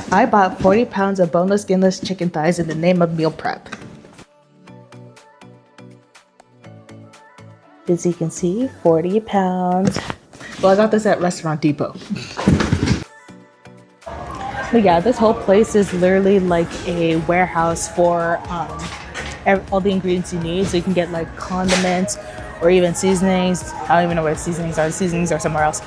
I bought 40 pounds of boneless, skinless chicken thighs in the name of meal prep. As you can see, 40 pounds. Well, I got this at Restaurant Depot. But yeah, this whole place is literally like a warehouse for all the ingredients you need. So you can get like condiments or even seasonings. I don't even know where the seasonings are. The seasonings are somewhere else.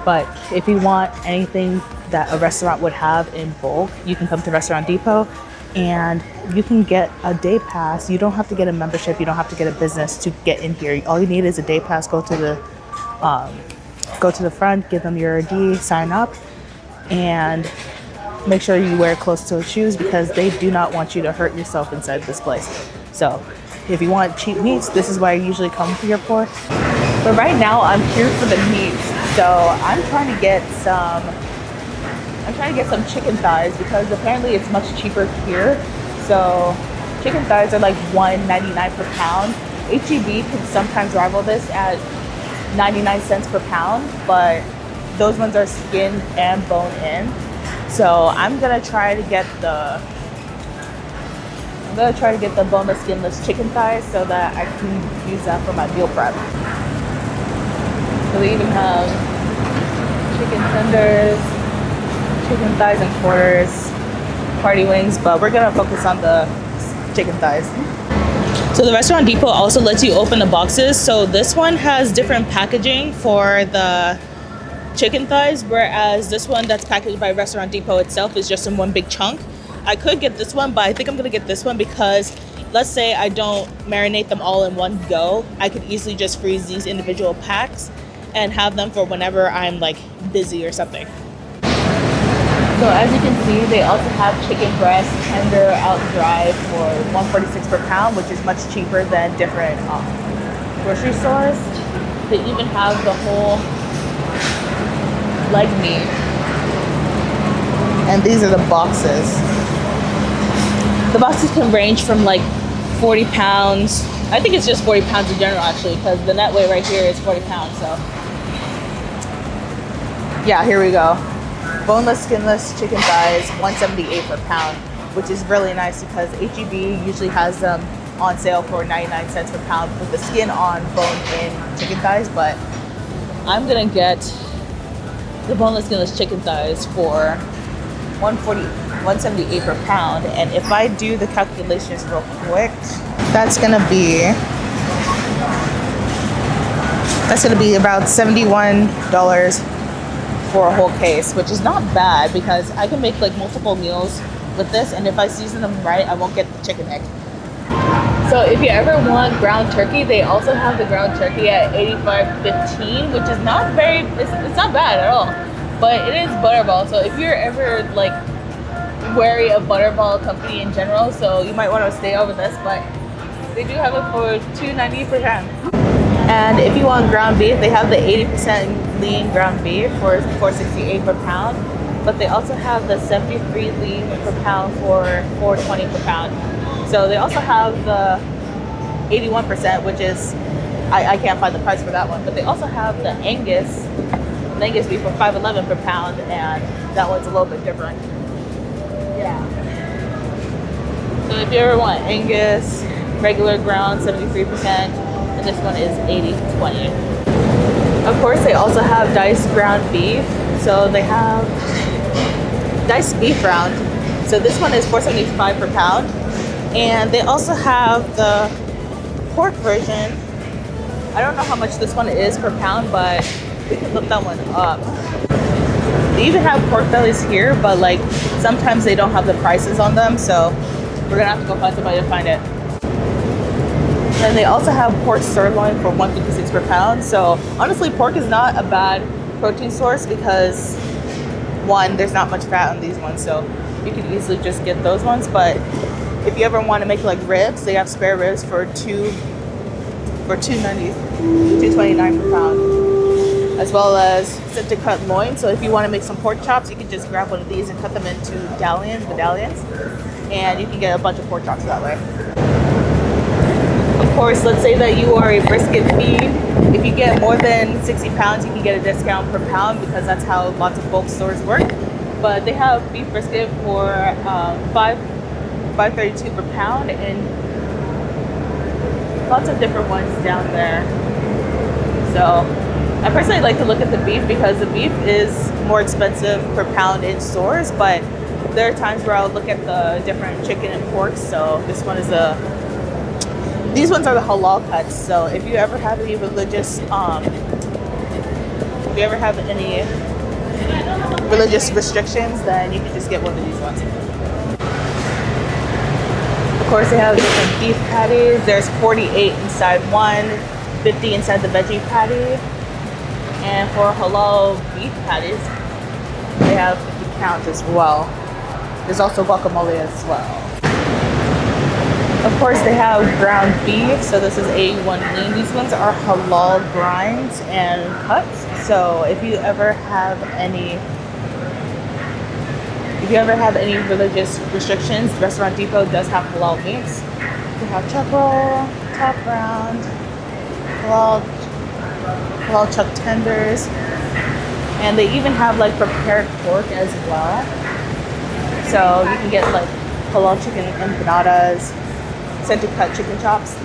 But if you want anything that a restaurant would have in bulk, you can come to Restaurant Depot and you can get a day pass. You don't have to get a membership. You don't have to get a business to get in here. All you need is a day pass. Go to the front, give them your ID, sign up, and make sure you wear closed-toed shoes because they do not want you to hurt yourself inside this place. So if you want cheap meats, this is what I usually come here for. But right now I'm here for the meats. So I'm trying to get some chicken thighs because apparently it's much cheaper here. So chicken thighs are like $1.99 per pound. HEB can sometimes rival this at 99 cents per pound, but those ones are skin and bone in. So I'm gonna try to get the boneless, skinless chicken thighs so that I can use that for my meal prep. So they even have chicken tenders, chicken thighs and quarters, party wings, but we're gonna focus on the chicken thighs. So the Restaurant Depot also lets you open the boxes. So this one has different packaging for the chicken thighs, whereas this one that's packaged by Restaurant Depot itself is just in one big chunk. I could get this one, but I think I'm gonna get this one because let's say I don't marinate them all in one go. I could easily just freeze these individual packs and have them for whenever I'm like busy or something. So as you can see, they also have chicken breast tender out dry for $1.46 per pound, which is much cheaper than different grocery stores. They even have the whole leg meat. And these are the boxes. The boxes can range from like 40 pounds. I think it's just 40 pounds in general actually, because the net weight right here is 40 pounds, so. Yeah, here we go. Boneless, skinless chicken thighs, $1.78 per pound, which is really nice because HEB usually has them on sale for 99 cents per pound with the skin on bone-in chicken thighs, but I'm gonna get the boneless, skinless chicken thighs for $1.78 per pound, and if I do the calculations real quick, that's gonna be about $71 for a whole case, which is not bad because I can make like multiple meals with this, and if I season them right, I won't get the chicken egg. So if you ever want ground turkey, they also have the ground turkey at $85.15, which is not it's not bad at all, but it is Butterball. So if you're ever like wary of Butterball company in general, so you might want to stay over this, but they do have it for $2.90 per pound. And if you want ground beef, they have the 80% lean ground beef for $4.68 per pound, but they also have the 73 lean per pound for $4.20 per pound. So they also have the 81%, which is, I can't find the price for that one, but they also have the Angus beef for $5.11 per pound, and that one's a little bit different. Yeah. So if you ever want Angus, regular ground, 73%, and this one is 80/20. Of course, they also have diced ground beef. So they have diced beef round. So this one is $4.75 per pound. And they also have the pork version. I don't know how much this one is per pound, but we can look that one up. They even have pork bellies here, but like sometimes they don't have the prices on them, so we're gonna have to go find somebody to find it. And they also have pork sirloin for $1.56 per pound. So honestly, pork is not a bad protein source because one, there's not much fat on these ones, so you can easily just get those ones. But if you ever want to make like ribs, they have spare ribs for $2.29 per pound, as well as to cut loin. So if you want to make some pork chops, you can just grab one of these and cut them into medallions, and you can get a bunch of pork chops that way. Of course, let's say that you are a brisket fiend. If you get more than 60 pounds, you can get a discount per pound because that's how lots of bulk stores work. But they have beef brisket for $5.32 per pound, and lots of different ones down there. So I personally like to look at the beef because the beef is more expensive per pound in stores, but there are times where I'll look at the different chicken and pork. So this one is these ones are the halal cuts. So if you ever have any religious restrictions, then you can just get one of these ones. Of course, they have different beef patties. There's 48 inside one, 50 inside the veggie patty. And for halal beef patties, they have 50 pounds as well. There's also guacamole as well. Of course, they have ground beef. So this is A1 lean. These ones are halal grinds and cuts. So if you ever have any religious restrictions, Restaurant Depot does have halal meats. They have chuck roll, top round, halal chuck tenders, and they even have like prepared pork as well. So you can get like halal chicken empanadas, sent to cut chicken chops.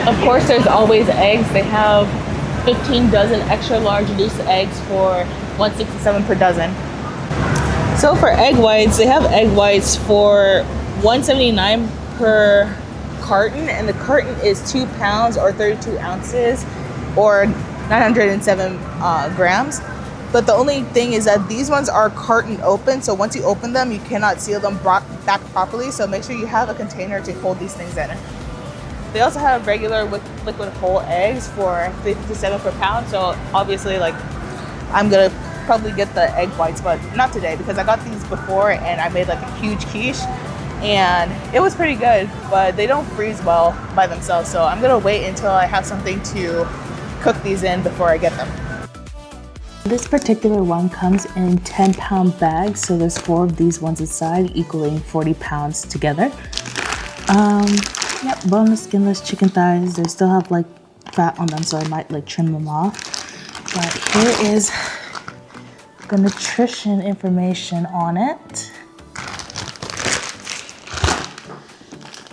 Of course, there's always eggs. They have 15 dozen extra large loose eggs for $1.67 per dozen. So for egg whites, they have egg whites for $1.79 per carton, and the carton is 2 pounds or 32 ounces or 907 grams. But the only thing is that these ones are carton open, so once you open them, you cannot seal them back properly. So make sure you have a container to hold these things in. They also have regular with liquid whole eggs for $57 per pound. So obviously, like, I'm gonna probably get the egg whites, but not today because I got these before and I made like a huge quiche and it was pretty good, but they don't freeze well by themselves. So I'm gonna wait until I have something to cook these in before I get them. This particular one comes in 10-pound bags, so there's 4 of these ones inside, equaling 40 pounds together. Yep, boneless, skinless chicken thighs. They still have like fat on them, so I might like trim them off. But here is the nutrition information on it.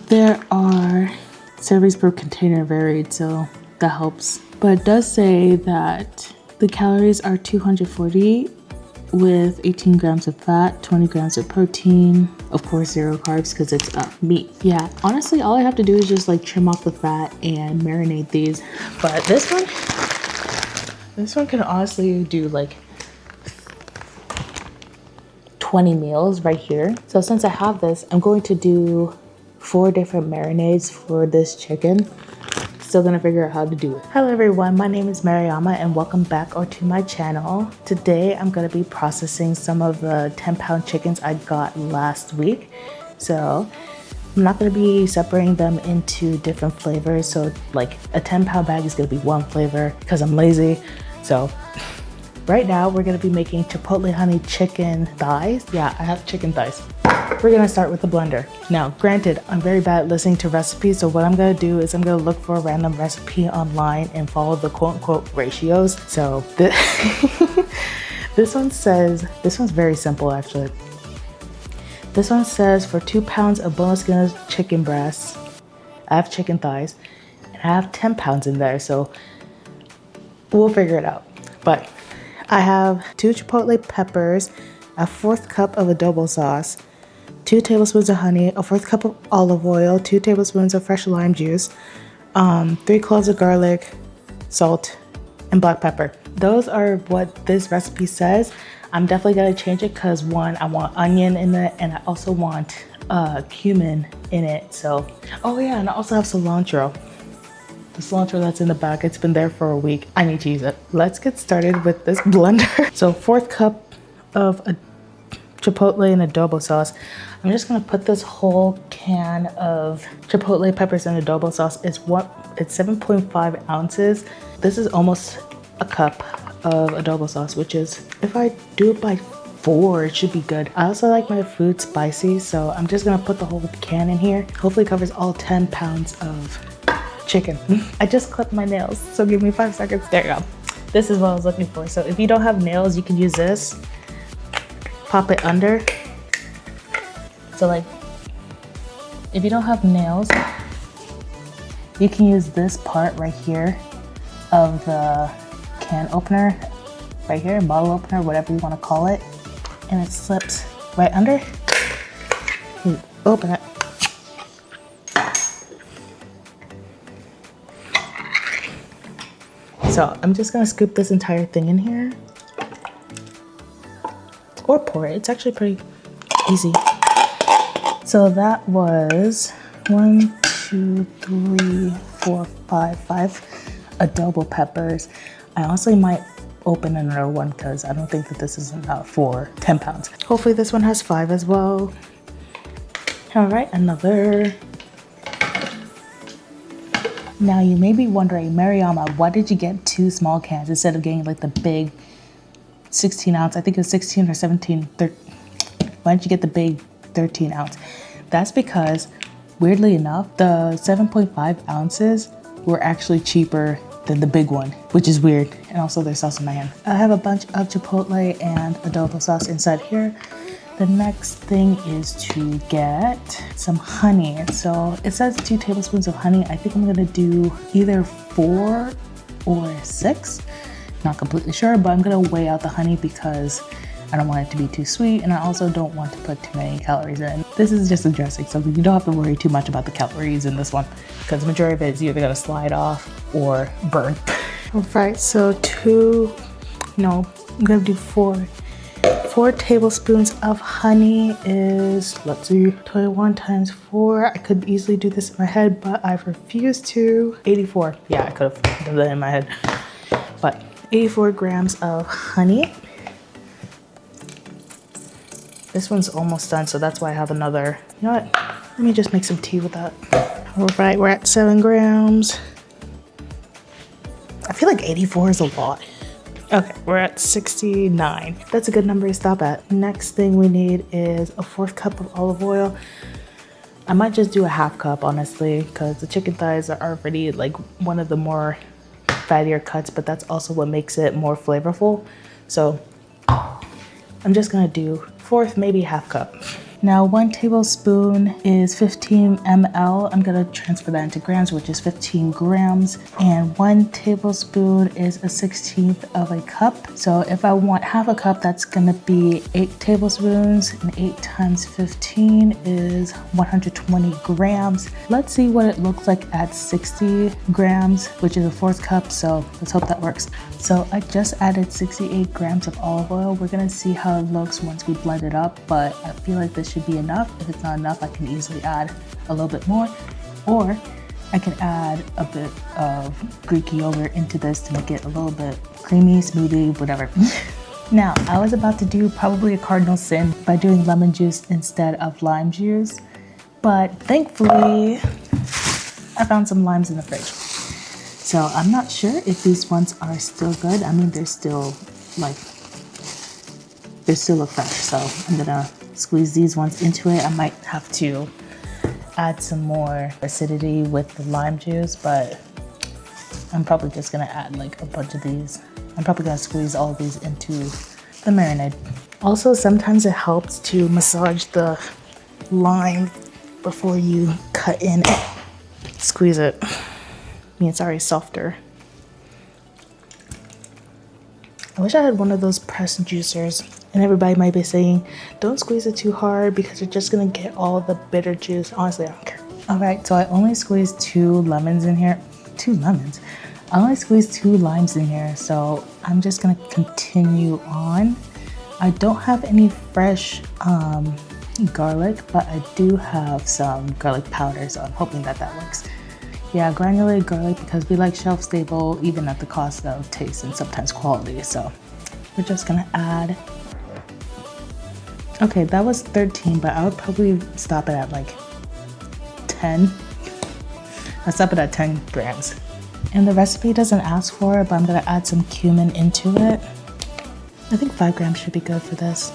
There are servings per container varied, so that helps. But it does say that the calories are 240 with 18 grams of fat, 20 grams of protein, of course 0 carbs because it's meat. Yeah, honestly, all I have to do is just like trim off the fat and marinate these. But this one can honestly do like 20 meals right here. So since I have this, I'm going to do 4 different marinades for this chicken. Still gonna figure out how to do it. Hello everyone, my name is Mariama and welcome back to my channel. Today I'm gonna be processing some of the 10-pound chickens I got last week. So I'm not gonna be separating them into different flavors. So like a 10-pound bag is gonna be one flavor because I'm lazy. So right now we're gonna be making Chipotle honey chicken thighs. Yeah, I have chicken thighs. We're gonna start with the blender. Now, granted, I'm very bad at listening to recipes, so what I'm gonna do is I'm gonna look for a random recipe online and follow the quote-unquote ratios. So this one says, this one's very simple actually. This one says for 2 pounds of boneless skinless chicken breasts, I have chicken thighs, and I have 10 pounds in there, so we'll figure it out. But I have 2 chipotle peppers, a 1/4 cup of adobo sauce, 2 tablespoons of honey, a 1/4 cup of olive oil, 2 tablespoons of fresh lime juice, 3 cloves of garlic, salt, and black pepper. Those are what this recipe says. I'm definitely gonna change it because one, I want onion in it, and I also want cumin in it. So, oh yeah, and I also have cilantro. The cilantro that's in the back, it's been there for a week. I need to use it. Let's get started with this blender. So 1/4 cup of chipotle and adobo sauce. I'm just gonna put this whole can of chipotle peppers and adobo sauce. It's 7.5 ounces. This is almost a cup of adobo sauce, which is, if I do it by 4, it should be good. I also like my food spicy, so I'm just gonna put the whole can in here. Hopefully it covers all 10 pounds of chicken. I just clipped my nails, so give me 5 seconds. There you go. This is what I was looking for. So if you don't have nails, you can use this. pop it under. So like, if you don't have nails, you can use this part right here of the can opener, right here, bottle opener, whatever you want to call it, and it slips right under. You open it. So I'm just gonna scoop this entire thing in here, or pour it. It's actually pretty easy. So that was 1, 2, 3, 4, 5 adobo peppers. I honestly might open another one because I don't think that this is enough for 10 pounds. Hopefully this one has 5 as well. All right, another. Now you may be wondering, Mariama, why did you get 2 small cans instead of getting like the big 16 ounce? I think it was 16 or 17. Why didn't you get the big 13 ounce? That's because, weirdly enough, the 7.5 ounces were actually cheaper than the big one, which is weird. And also there's sauce in my hand. I have a bunch of Chipotle and adobo sauce inside here. The next thing is to get some honey. So it says 2 tablespoons of honey. I think I'm gonna do either 4 or 6. Not completely sure, but I'm gonna weigh out the honey because I don't want it to be too sweet, and I also don't want to put too many calories in. This is just a dressing, so you don't have to worry too much about the calories in this one because the majority of it is either gonna slide off or burn. All right, so I'm gonna do 4 tablespoons of honey is, let's see, 21 times 4. I could easily do this in my head, but I refuse to. 84. Yeah, I could have done that in my head. But 84 grams of honey. This one's almost done, so that's why I have another. You know what? Let me just make some tea with that. All right, we're at 7 grams. I feel like 84 is a lot. Okay, we're at 69. That's a good number to stop at. Next thing we need is a 1/4 cup of olive oil. I might just do a 1/2 cup, honestly, because the chicken thighs are already like one of the more fattier cuts, but that's also what makes it more flavorful. So I'm just gonna do 1/4, maybe 1/2 cup. Now 1 tablespoon is 15 ml. I'm gonna transfer that into grams, which is 15 grams. And 1 tablespoon is a 1/16 of a cup. So if I want 1/2 cup, that's gonna be 8 tablespoons, and 8 times 15 is 120 grams. Let's see what it looks like at 60 grams, which is a 1/4 cup. So let's hope that works. So I just added 68 grams of olive oil. We're gonna see how it looks once we blend it up, but I feel like this should be enough. If it's not enough, I can easily add a little bit more, or I can add a bit of Greek yogurt into this to make it a little bit creamy, smoothie, whatever. Now, I was about to do probably a cardinal sin by doing lemon juice instead of lime juice, but thankfully I found some limes in the fridge. So I'm not sure if these ones are still good. I mean, they still look fresh. So I'm gonna squeeze these ones into it. I might have to add some more acidity with the lime juice, but I'm probably just gonna add like a bunch of these. I'm probably gonna squeeze all of these into the marinade. Also, sometimes it helps to massage the lime before you cut in and squeeze it. I mean, it's already softer. I wish I had one of those press juicers. And everybody might be saying, don't squeeze it too hard because you're just gonna get all the bitter juice. Honestly, I don't care. All right, so I only squeezed 2 lemons in here. 2 lemons? I only squeezed 2 limes in here, so I'm just gonna continue on. I don't have any fresh garlic, but I do have some garlic powder, so I'm hoping that that works. Yeah, granulated garlic, because we like shelf stable even at the cost of taste and sometimes quality. So we're just gonna add. Okay, that was 13, but I would probably stop it at like 10. I'll stop it at 10 grams. And the recipe doesn't ask for it, but I'm gonna add some cumin into it. I think 5 grams should be good for this.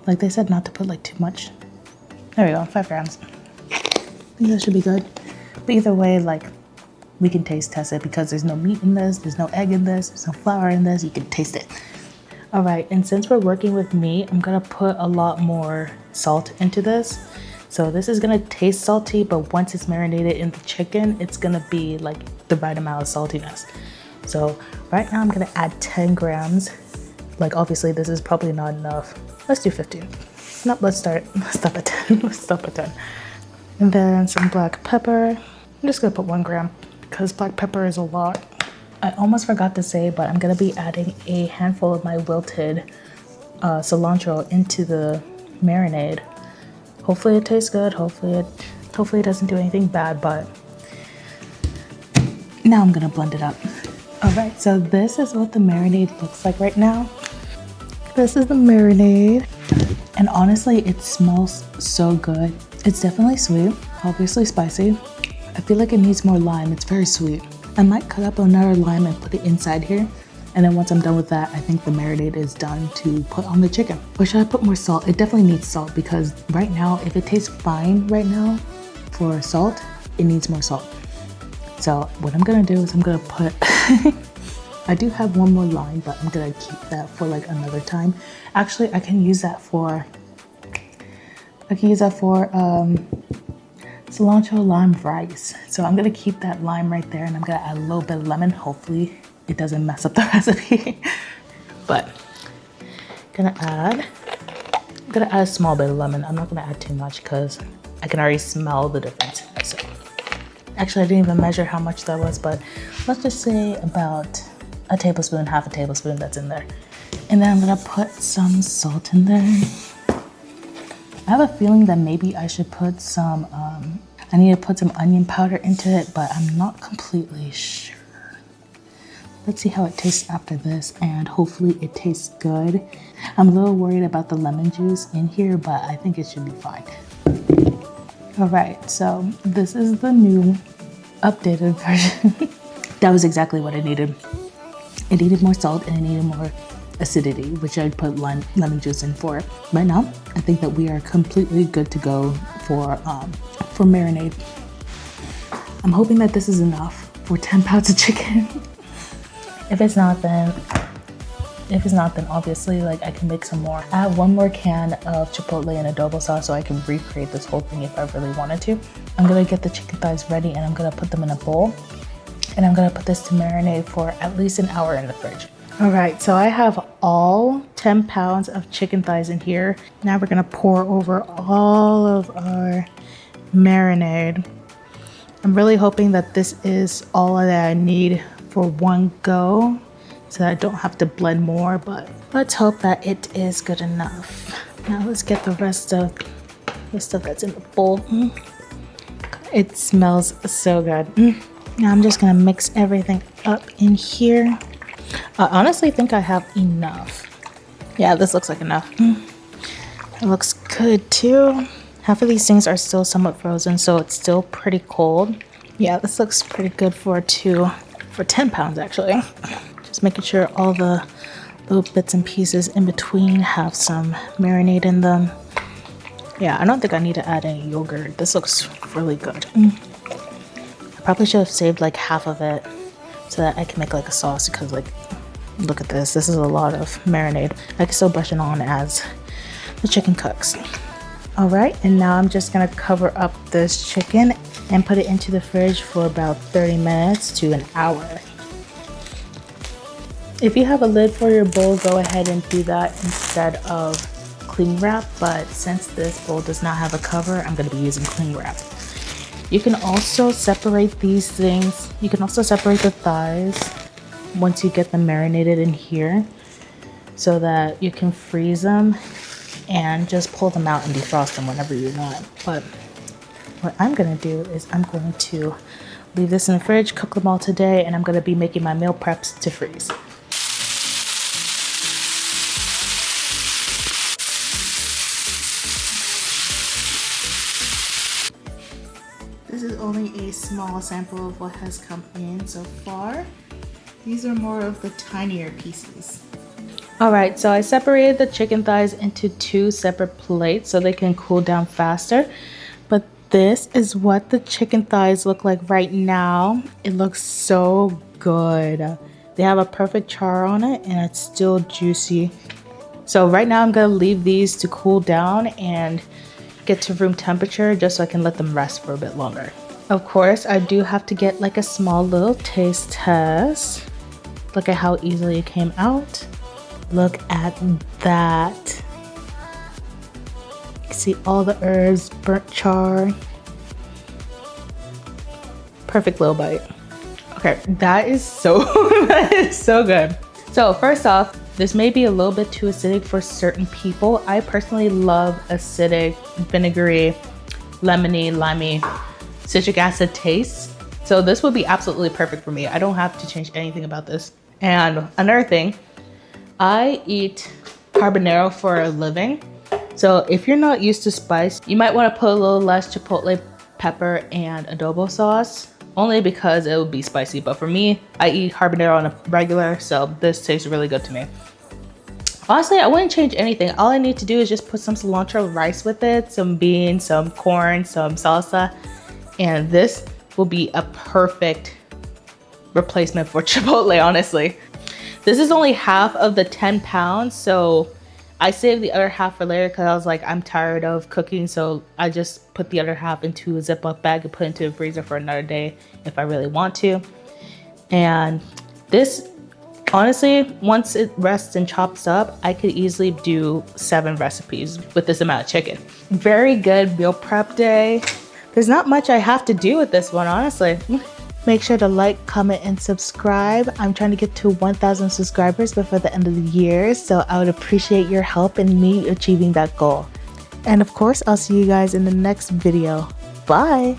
Like they said not to put like too much. There we go, 5 grams. I think that should be good. But either way, like, we can taste test it because there's no meat in this, there's no egg in this, there's no flour in this, you can taste it. All right, and since we're working with meat, I'm gonna put a lot more salt into this. So this is gonna taste salty, but once it's marinated in the chicken, it's gonna be like the right amount of saltiness. So right now I'm gonna add 10 grams. Like obviously this is probably not enough. Let's do 15. No, let's stop at 10. Let's stop at 10. And then some black pepper. I'm just gonna put 1 gram because black pepper is a lot. I almost forgot to say, but I'm gonna be adding a handful of my wilted cilantro into the marinade. Hopefully it tastes good. Hopefully it doesn't do anything bad, but now I'm gonna blend it up. All right, so this is what the marinade looks like right now. This is the marinade. And honestly, it smells so good. It's definitely sweet, obviously spicy. I feel like it needs more lime. It's very sweet. I might cut up another lime and put it inside here. And then once I'm done with that, I think the marinade is done to put on the chicken. Or should I put more salt? It definitely needs salt because right now, if it tastes fine right now for salt, it needs more salt. So what I'm gonna do is I'm gonna put, I do have 1 more lime, but I'm gonna keep that for like another time. Actually, I can use that for cilantro lime rice. So I'm gonna keep that lime right there and I'm gonna add a little bit of lemon. Hopefully it doesn't mess up the recipe. But I'm gonna add a small bit of lemon. I'm not gonna add too much because I can already smell the difference. So actually I didn't even measure how much that was, but let's just say about a tablespoon, half a tablespoon that's in there. And then I'm gonna put some salt in there. I have a feeling that maybe I should put some, I need to put some onion powder into it, but I'm not completely sure. Let's see how it tastes after this, and hopefully it tastes good. I'm a little worried about the lemon juice in here, but I think it should be fine. All right, so this is the new updated version. That was exactly what I needed. It needed more salt and it needed more acidity, which I'd put lemon juice in for. Right now, I think that we are completely good to go for marinade. I'm hoping that this is enough for 10 pounds of chicken. If it's not, then obviously like I can make some more. I have 1 more can of Chipotle and adobo sauce so I can recreate this whole thing if I really wanted to. I'm gonna get the chicken thighs ready and I'm gonna put them in a bowl. And I'm gonna put this to marinate for at least an hour in the fridge. All right, so I have all 10 pounds of chicken thighs in here. Now we're gonna pour over all of our marinade. I'm really hoping that this is all that I need for one go so that I don't have to blend more, but let's hope that it is good enough. Now let's get the rest of the stuff that's in the bowl. It smells so good. Now I'm just gonna mix everything up in here. I honestly think I have enough. Yeah, this looks like enough. It looks good too. Half of these things are still somewhat frozen, so it's still pretty cold. Yeah, this looks pretty good for 10 pounds actually. Just making sure all the little bits and pieces in between have some marinade in them. Yeah, I don't think I need to add any yogurt. This looks really good. Probably should have saved like half of it so that I can make like a sauce because like, look at this. This is a lot of marinade. I can still brush it on as the chicken cooks. All right, and now I'm just gonna cover up this chicken and put it into the fridge for about 30 minutes to an hour. If you have a lid for your bowl, go ahead and do that instead of cling wrap, but since this bowl does not have a cover, I'm gonna be using cling wrap. You can also separate these things. You can also separate the thighs once you get them marinated in here so that you can freeze them and just pull them out and defrost them whenever you want. But what I'm gonna do is I'm going to leave this in the fridge, cook them all today, and I'm gonna be making my meal preps to freeze. This is only a small sample of what has come in so far. These are more of the tinier pieces. All right, so I separated the chicken thighs into 2 separate plates so they can cool down faster. But this is what the chicken thighs look like right now. It looks so good. They have a perfect char on it and it's still juicy. So right now I'm gonna leave these to cool down and get to room temperature just so I can let them rest for a bit longer. Of course, I do have to get like a small little taste test. Look at how easily it came out. Look at that. You can see all the herbs, burnt char. Perfect little bite. Okay, that is so that is so good. So first off, this may be a little bit too acidic for certain people. I personally love acidic, vinegary, lemony, limey, citric acid taste. So this would be absolutely perfect for me. I don't have to change anything about this. And another thing, I eat habanero for a living. So if you're not used to spice, you might want to put a little less chipotle pepper and adobo sauce, only because it would be spicy. But for me, I eat habanero on a regular, so this tastes really good to me. Honestly, I wouldn't change anything. All I need to do is just put some cilantro rice with it, some beans, some corn, some salsa, and this will be a perfect replacement for Chipotle, honestly. This is only half of the 10 pounds, so I saved the other half for later because I was like, I'm tired of cooking, so I just put the other half into a Ziploc bag and put it into the freezer for another day if I really want to. And this, honestly, once it rests and chops up, I could easily do 7 recipes with this amount of chicken. Very good meal prep day. There's not much I have to do with this one, honestly. Make sure to like, comment, and subscribe. I'm trying to get to 1,000 subscribers before the end of the year, so I would appreciate your help in me achieving that goal. And of course, I'll see you guys in the next video. Bye!